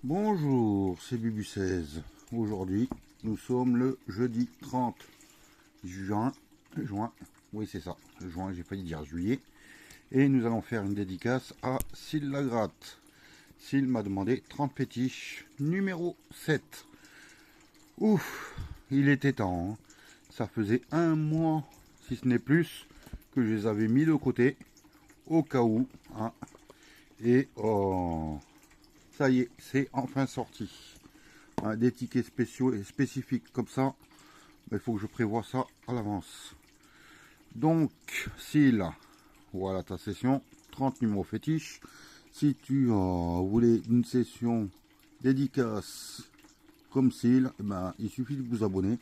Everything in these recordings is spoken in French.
Bonjour, c'est Bubu16. Aujourd'hui, nous sommes le jeudi 30 juin. Oui, c'est ça, juin, j'ai failli dire juillet. Et nous allons faire une dédicace à Syl Lagratte. Syl m'a demandé 30 fétiches numéro 7. Ouf, il était temps. Hein. Ça faisait un mois, si ce n'est plus, que je les avais mis de côté, au cas où. Hein. Et oh, ça y est, c'est enfin sorti. Hein, des tickets spéciaux et spécifiques comme ça, il faut que je prévoie ça à l'avance. Donc, Syl, voilà ta session, 30 numéros fétiches. Si tu voulais une session dédicace comme Syl, ben, il suffit de vous abonner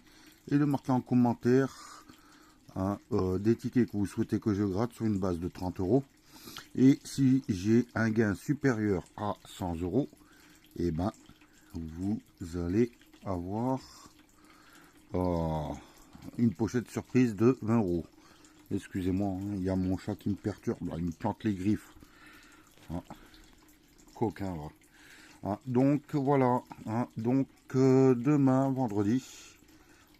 et de marquer en commentaire des tickets que vous souhaitez que je gratte sur une base de 30 euros. Et si j'ai un gain supérieur à 100 euros, et ben vous allez avoir une pochette surprise de 20 euros. Excusez-moi, hein, il y a mon chat qui me perturbe, là, il me plante les griffes. Hein, coquin, là. Hein, donc voilà, hein, donc demain, vendredi,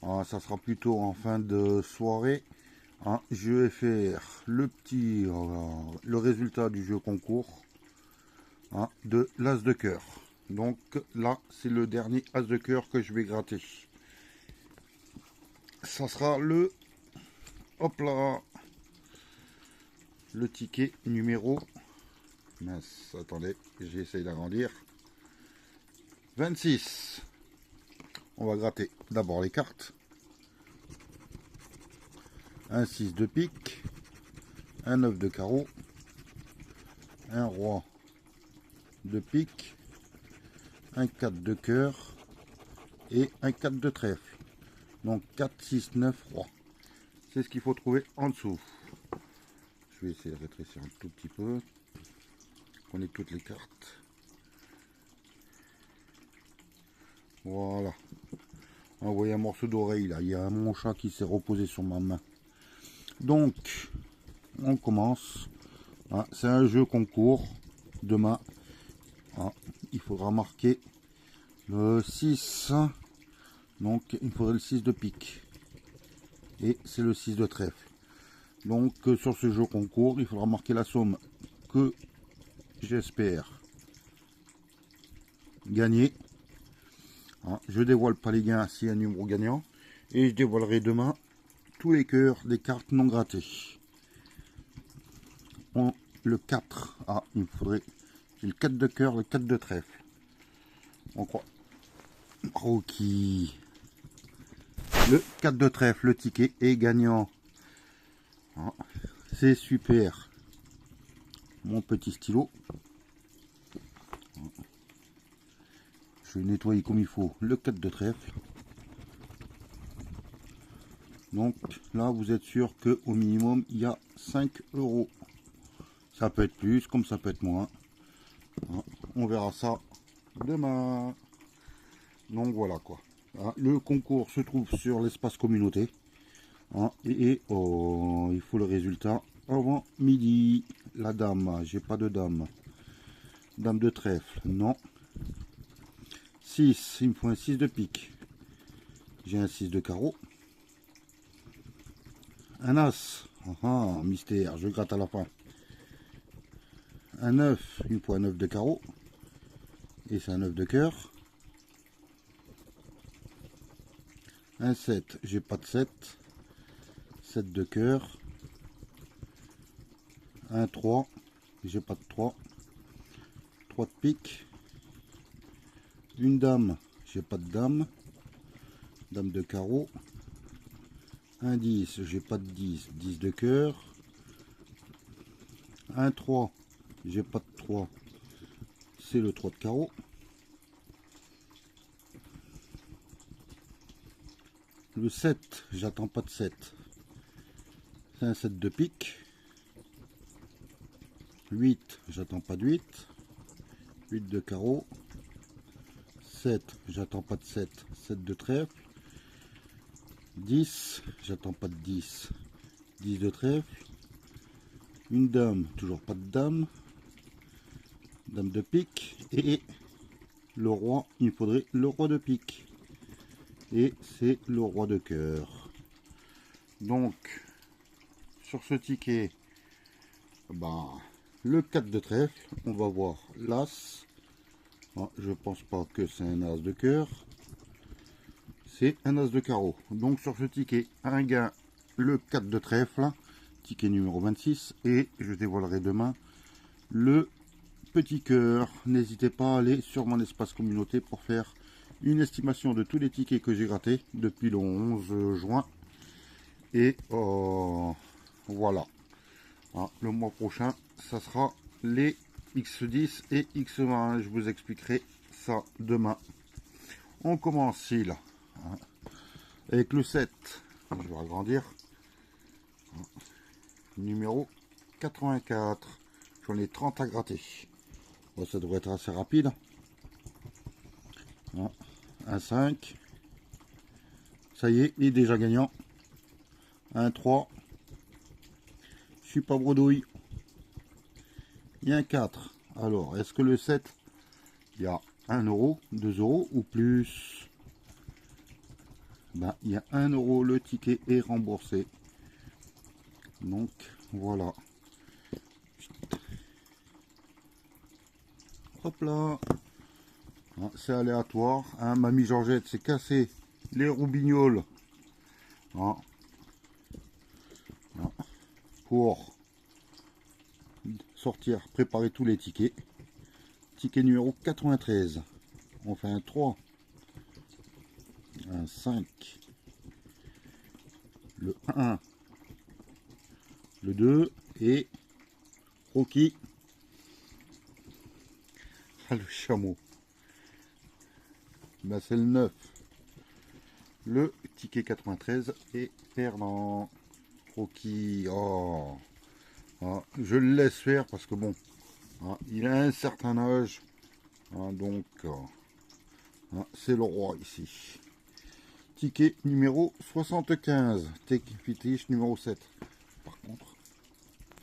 ça sera plutôt en fin de soirée. Hein, je vais faire le résultat du jeu concours de l'as de cœur. Donc là, c'est le dernier as de cœur que je vais gratter. Ça sera le, hop là, le ticket numéro, mince, attendez, j'essaye d'agrandir, 26. On va gratter d'abord les cartes. Un 6 de pique, un 9 de carreau, un roi de pique, un 4 de cœur et un 4 de trèfle. Donc 4, 6, 9, roi. C'est ce qu'il faut trouver en dessous. Je vais essayer de rétrécir un tout petit peu. On est toutes les cartes. Voilà. On voit un morceau d'oreille là. Il y a mon chat qui s'est reposé sur ma main. Donc, on commence. C'est un jeu concours. Demain, il faudra marquer le 6. Donc, il faudrait le 6 de pique. Et c'est le 6 de trèfle. Donc, sur ce jeu concours, il faudra marquer la somme que j'espère gagner. Je dévoile pas les gains s'il y a un numéro gagnant. Et je dévoilerai demain tous les cœurs des cartes non grattées. Le 4. Il me faudrait. J'ai le 4 de cœur, le 4 de trèfle. On croit. Ok. Le 4 de trèfle, le ticket est gagnant. C'est super. Mon petit stylo. Je vais nettoyer comme il faut le 4 de trèfle. Donc là, vous êtes sûr qu'au minimum, il y a 5 euros. Ça peut être plus, comme ça peut être moins. On verra ça demain. Donc voilà quoi. Le concours se trouve sur l'espace communauté. Il faut le résultat avant midi. La dame, j'ai pas de dame. Dame de trèfle, non. 6, il me faut un 6 de pique. J'ai un 6 de carreau. Un as, mystère, je gratte à la fin. Un 9, il me faut un 9 de carreau. Et c'est un 9 de cœur. Un 7, j'ai pas de 7. 7 de cœur. Un 3, j'ai pas de 3. 3 de pique. Une dame, j'ai pas de dame. Dame de carreau. Un 10, j'ai pas de 10. 10 de cœur. Un 3, j'ai pas de 3. C'est le 3 de carreau. Le 7, j'attends pas de 7. C'est un 7 de pique. 8, j'attends pas de 8. 8 de carreau. 7, j'attends pas de 7. 7 de trèfle. 10, j'attends pas de 10. 10 de trèfle. Une dame, toujours pas de dame. Dame de pique. Et le roi, il me faudrait le roi de pique. Et c'est le roi de cœur. Donc, sur ce ticket, ben, le 4 de trèfle, on va voir l'as. Ah, je pense pas que c'est un as de cœur. C'est un as de carreau. Donc sur ce ticket, un gain, le 4 de trèfle, ticket numéro 26. Et je dévoilerai demain le petit cœur. N'hésitez pas à aller sur mon espace communauté pour faire une estimation de tous les tickets que j'ai grattés depuis le 11 juin. Et voilà. Ah, le mois prochain, ça sera les X10 et X20. Je vous expliquerai ça demain. On commence ici, là. Avec le 7. Je vais agrandir. Numéro 84. J'en ai 30 à gratter. Bon, ça devrait être assez rapide. Un 5. Ça y est, il est déjà gagnant. Un 3. Je suis pas bredouille. Il y a un 4. Alors, est-ce que le 7, il y a 1 euro, 2 euros ou plus? Ben, il y a 1 euro, le ticket est remboursé. Donc, voilà. Hop là. C'est aléatoire. Hein. Mamie Georgette s'est cassé les roubignoles. Hein. Hein. Pour sortir, préparer tous les tickets. Ticket numéro 93. On fait un 3. Un 5. Le 1. Le 2. Et Rocky. Ah, le chameau. Ben, c'est le 9. Le ticket 93 est perdant. Rocky. Oh. Ah, je le laisse faire parce que bon, ah, il a un certain âge. Ah, donc, ah, c'est le roi ici. Ticket numéro 75. Ticket numéro 7. Par contre,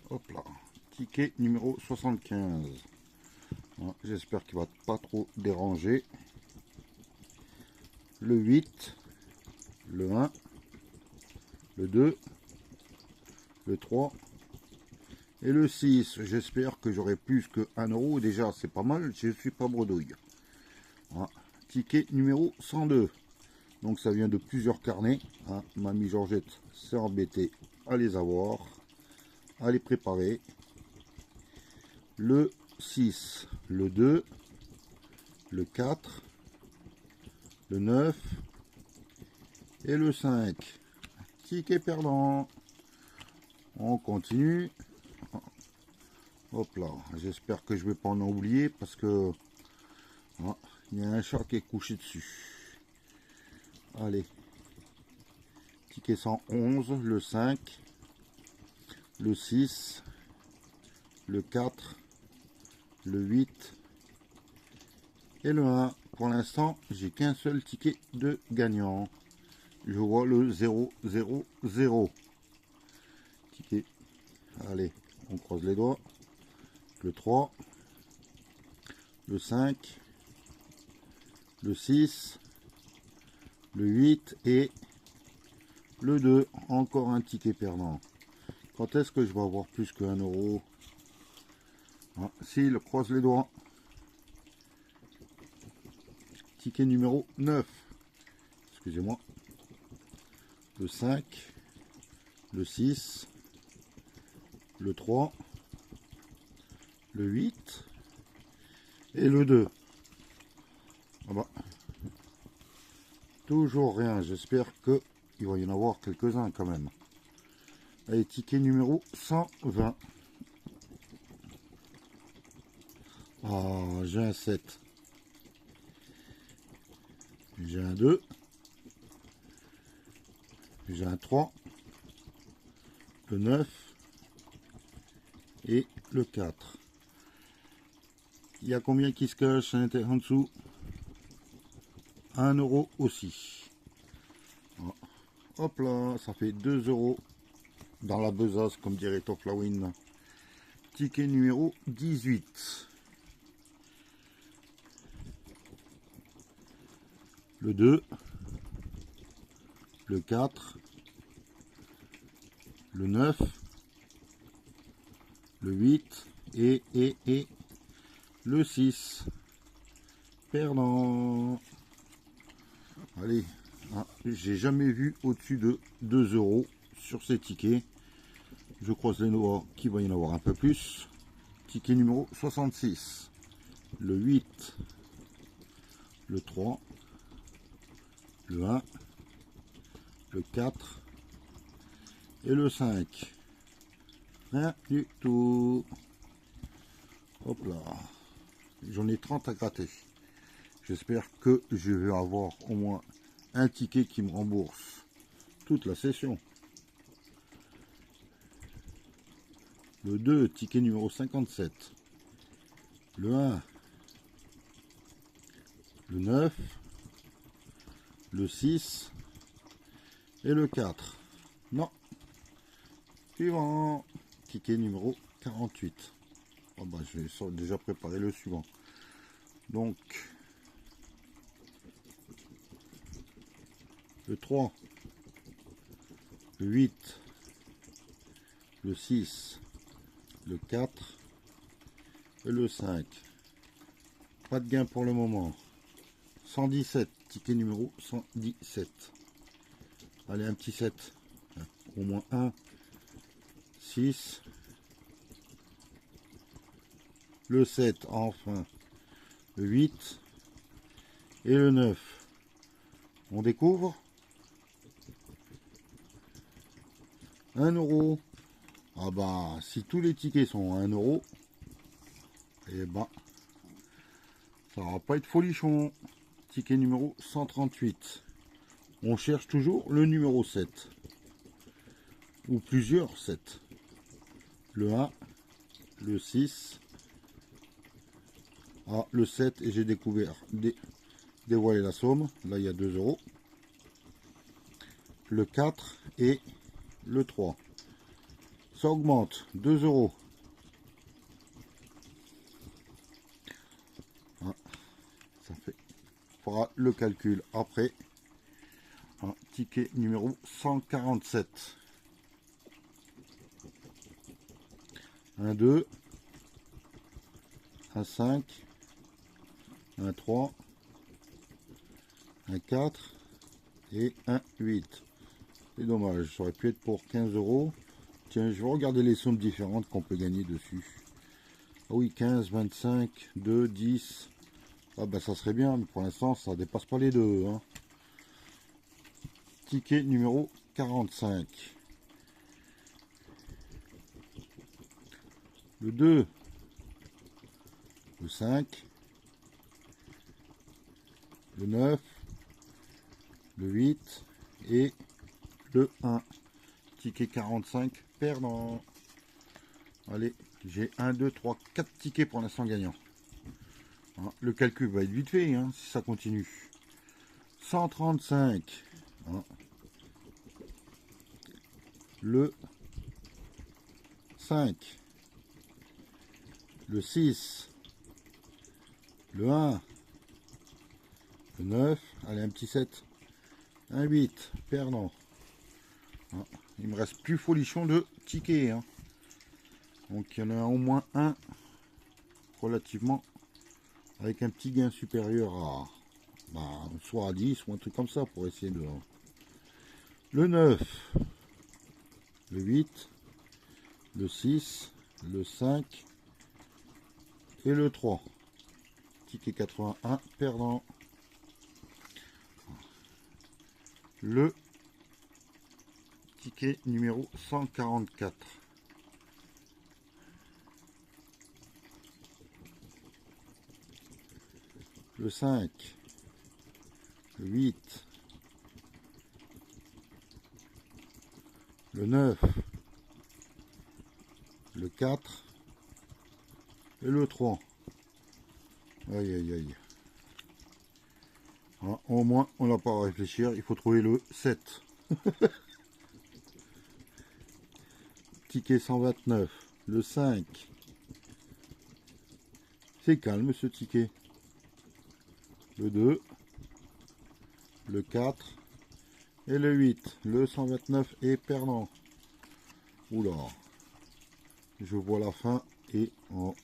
hop là. Ticket numéro 75. Ah, j'espère qu'il va pas trop déranger. Le 8. Le 1. Le 2. Le 3. Et le 6, j'espère que j'aurai plus que 1 euro. Déjà, c'est pas mal, je suis pas bredouille. Voilà. Ticket numéro 102. Donc, ça vient de plusieurs carnets. Hein. Mamie Georgette s'est embêtée à les avoir, à les préparer. Le 6, le 2, le 4, le 9 et le 5. Ticket perdant. On continue. Hop là, j'espère que je vais pas en oublier parce que ah, il y a un chat qui est couché dessus. Allez, ticket 111, le 5, le 6, le 4, le 8 et le 1. Pour l'instant, j'ai qu'un seul ticket de gagnant. Je vois le 0, 0, 0. Ticket. Allez, on croise les doigts. Le 3, le 5, le 6, le 8 et le 2. Encore un ticket perdant. Quand est-ce que je vais avoir plus que 1 euro? Ah, si, le croise les doigts. Ticket numéro 9. Excusez-moi. Le 5, le 6, le 3, le 8 et le 2. Ah bah, toujours rien. J'espère qu'il va y en avoir quelques-uns quand même. Allez, ticket numéro 120. Ah, j'ai un 7. J'ai un 2. J'ai un 3. Le 9. Et le 4. Il y a combien qui se cache en dessous? 1 euro aussi. Hop là, ça fait 2 euros dans la besace, comme dirait Toflawin. Ticket numéro 18. le 2, le 4, le 9, le 8 et le 6. Perdant. Allez, hein, j'ai jamais vu au-dessus de 2 € sur ces tickets. Je croise les doigts qu'il va y en avoir un peu plus. Ticket numéro 66. Le 8, le 3, le 1, le 4 et le 5. Rien du tout. Hop là. J'en ai 30 à gratter. J'espère que je vais avoir au moins un ticket qui me rembourse toute la session. Le 2, ticket numéro 57. Le 1, le 9, le 6 et le 4. Non. Suivant. Ticket numéro 48. Oh bah, je vais déjà préparer le suivant. Donc, le 3, le 8, le 6, le 4 et le 5. Pas de gain pour le moment. 117, ticket numéro 117. Allez, un petit 7. Au moins 1, 6, le 7, enfin, le 8 et le 9. On découvre 1 €. Ah bah, si tous les tickets sont à 1 €, et bah, ça va pas être folichon. Ticket numéro 138. On cherche toujours le numéro 7. Ou plusieurs 7. Le 1, le 6. Ah, le 7, et j'ai dévoilé la somme. Là, il y a 2 €. Le 4 et le 3. Ça augmente, 2 €. Ah, ça fait. On fera le calcul après. Un ticket numéro 147. Un 2. Un 5. Un 3. Un 4. Et un 8. C'est dommage, ça aurait pu être pour 15 €. Tiens, je vais regarder les sommes différentes qu'on peut gagner dessus. Ah oui, 15, 25, 2, 10. Ah bah ça serait bien, mais pour l'instant ça dépasse pas les 2. Hein. Ticket numéro 45. Le 2. Le 5. Le 9. Le 8. Et le 1. Ticket 45 perdant. Allez, j'ai 1, 2, 3, 4 tickets pour l'instant gagnants. Hein, le calcul va être vite fait hein, si ça continue. 135. Hein. Le 5. Le 6. Le 1. Le 9. Allez, un petit 7. Un 8. Perdant. Hein. Il me reste plus folichon de tickets. Hein. Donc il y en a au moins un relativement avec un petit gain supérieur à soit à 10 ou un truc comme ça pour essayer de... Le 9, le 8, le 6, le 5 et le 3. Ticket 81 perdant. Le ticket numéro 144. Le 5, le 8, le 9, le 4 et le 3. Aïe aïe aïe. Ah, au moins on n'a pas à réfléchir, il faut trouver le 7. Ticket 129, le 5. C'est calme ce ticket. Le 2, le 4 et le 8. Le 129 est perdant. Oula, je vois la fin et oh,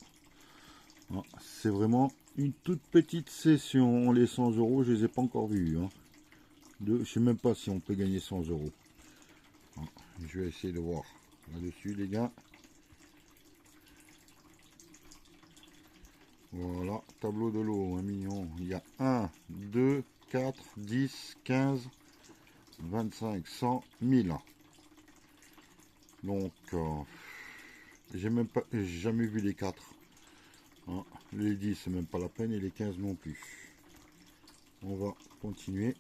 oh, c'est vraiment une toute petite session. Les 100 euros, je les ai pas encore vus. Hein. Je sais même pas si on peut gagner 100 euros. Oh, je vais essayer de voir là-dessus, les gars. Voilà, tableau de l'eau, 1 million. Il y a 1, 2, 4, 10, 15, 25, 100, 1000. Donc, j'ai même pas, j'ai jamais vu les 4. Hein, les 10, c'est même pas la peine, et les 15 non plus. On va continuer.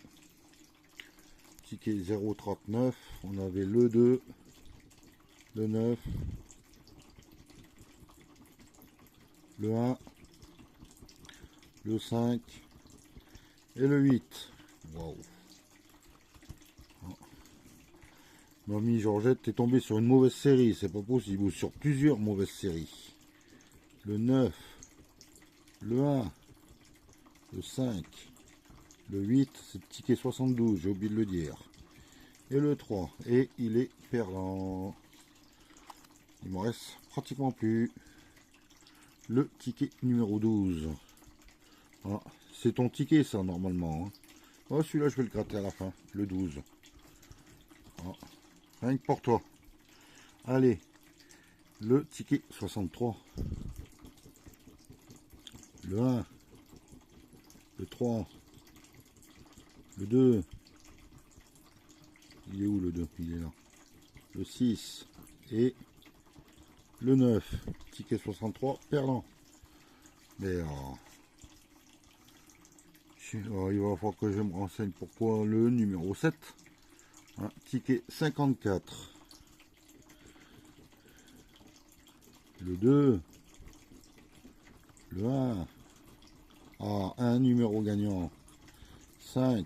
Ticket 0,39. On avait le 2, le 9, le 1, le 5 et le 8. Waouh. Mamie Georgette est tombée sur une mauvaise série, c'est pas possible, ou sur plusieurs mauvaises séries. Le 9, le 1, le 5, le 8, c'est le ticket 72, j'ai oublié de le dire. Et le 3, et il est perdant. Il me reste pratiquement plus. Le ticket numéro 12. Ah, c'est ton ticket ça normalement. Hein. Oh, celui-là je vais le gratter à la fin, le 12. Ah, rien que pour toi. Allez, le ticket 63. Le 1. Le 3. Le 2. Il est où le 2? Il est là. Le 6. Et le 9. Ticket 63, perdant. Mais il va falloir que je me renseigne pourquoi le numéro 7. Hein, ticket 54. Le 2. Le 1. Ah, un numéro gagnant. 5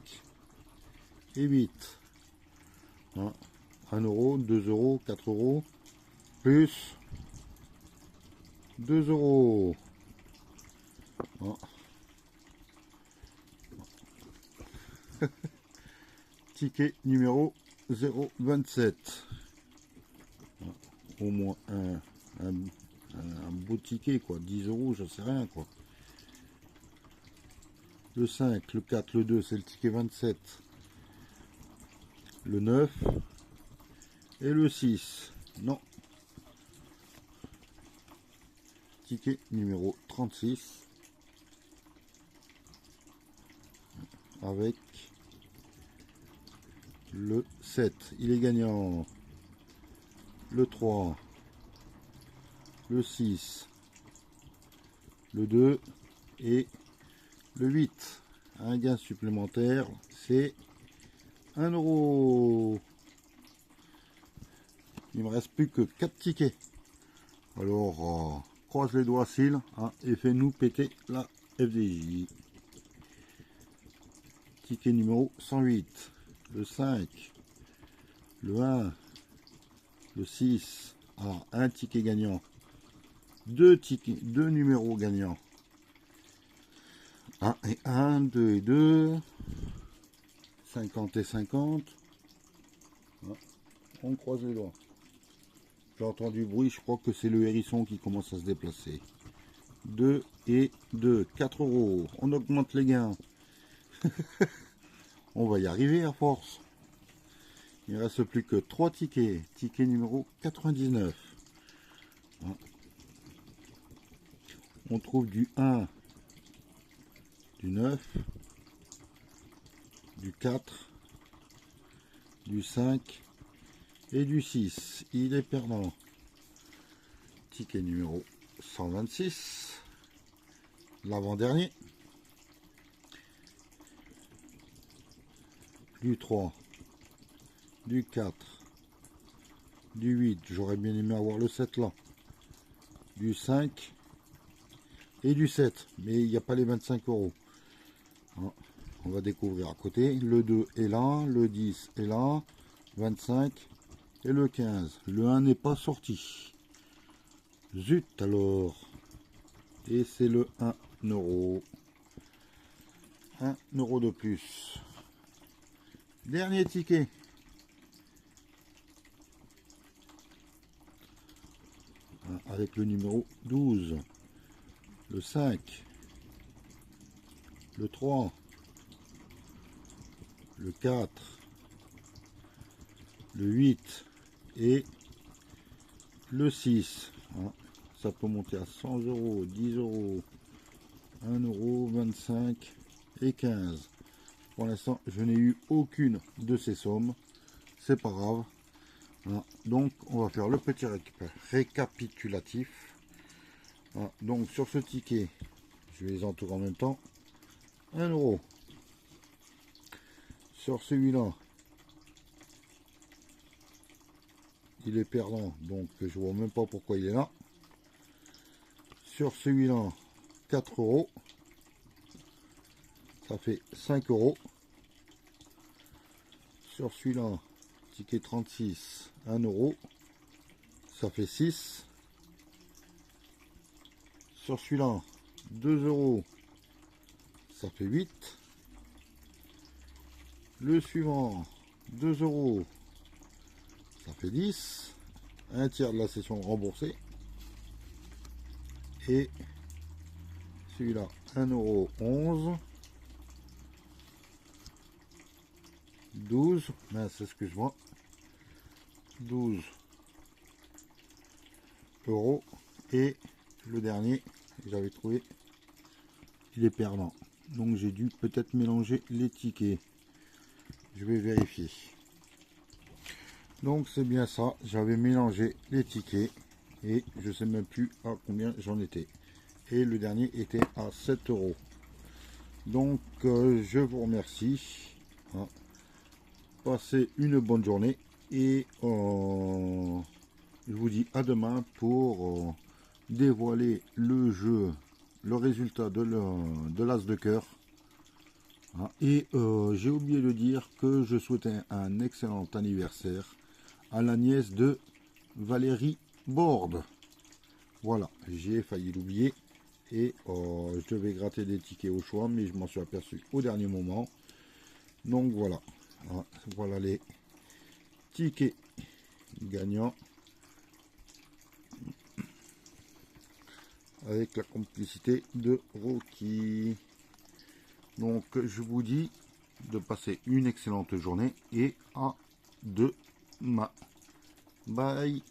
et 8. Hein, 1 euro, 2 euros, 4 euros, plus 2 euros. Hein. Ticket numéro 027. Hein, au moins un beau ticket, quoi. 10 euros, je sais rien, quoi. Le 5, le 4, le 2, c'est le ticket 27. Le 9 et le 6. Non. Ticket numéro 36. Avec le 7. Il est gagnant. Le 3. Le 6. Le 2 et le 8. Un gain supplémentaire, c'est 1 euro. Il me reste plus que 4 tickets. Alors, croise les doigts, Syl, hein, et fais-nous péter la FDJ. Ticket numéro 108. Le 5. Le 1. Le 6. Ah, un ticket gagnant. 2 tickets, 2 numéros gagnants. 1 et 1, 2 et 2. 50 et 50. On croise les doigts. J'ai entendu du bruit, je crois que c'est le hérisson qui commence à se déplacer. 2 et 2, 4 euros. On augmente les gains. On va y arriver à force. Il ne reste plus que 3 tickets. Ticket numéro 99. On trouve du 1, du 9, du 4, du 5 et du 6. Il est perdant. Ticket numéro 126. L'avant-dernier. Du 3, du 4, du 8. J'aurais bien aimé avoir le 7 là. Du 5 et du 7. Mais il n'y a pas les 25 euros. On va découvrir à côté. Le 2 est là, le 10 est là, 25 et le 15. Le 1 n'est pas sorti. Zut alors. Et c'est le 1 euro. 1 euro de plus. Dernier ticket. Avec le numéro 12, le 5, le 3, le 4, le 8 et le 6. Ça peut monter à 100 euros, 10 euros, 1 euro, 25 et 15. Pour l'instant, je n'ai eu aucune de ces sommes. C'est pas grave. Donc, on va faire le petit récapitulatif. Donc, sur ce ticket, je vais les entourer en même temps. 1 euro. Sur celui-là, il est perdant, donc je vois même pas pourquoi il est là. Sur celui-là, 4 euros. Ça fait 5 euros. Sur celui-là, ticket 36, 1 euro. Ça fait 6. Sur celui-là, 2 euros. Ça fait 8. Le suivant, 2 euros. Ça fait 10. Un tiers de la session remboursée. Et celui-là, 1 euro 11. 12, mince, excuse-moi, 12 euros. Et le dernier, j'avais trouvé, il est perdant. Donc j'ai dû peut-être mélanger les tickets. Je vais vérifier. Donc c'est bien ça, j'avais mélangé les tickets et je sais même plus à combien j'en étais. Et le dernier était à 7 euros. Donc je vous remercie. Passez une bonne journée et je vous dis à demain pour dévoiler le jeu, le résultat de l'as de cœur. Et j'ai oublié de dire que je souhaitais un excellent anniversaire à la nièce de Valérie Borde. Voilà, j'ai failli l'oublier et je devais gratter des tickets au choix, mais je m'en suis aperçu au dernier moment. Donc voilà. Voilà les tickets gagnants avec la complicité de Rocky. Donc je vous dis de passer une excellente journée et à demain. Bye.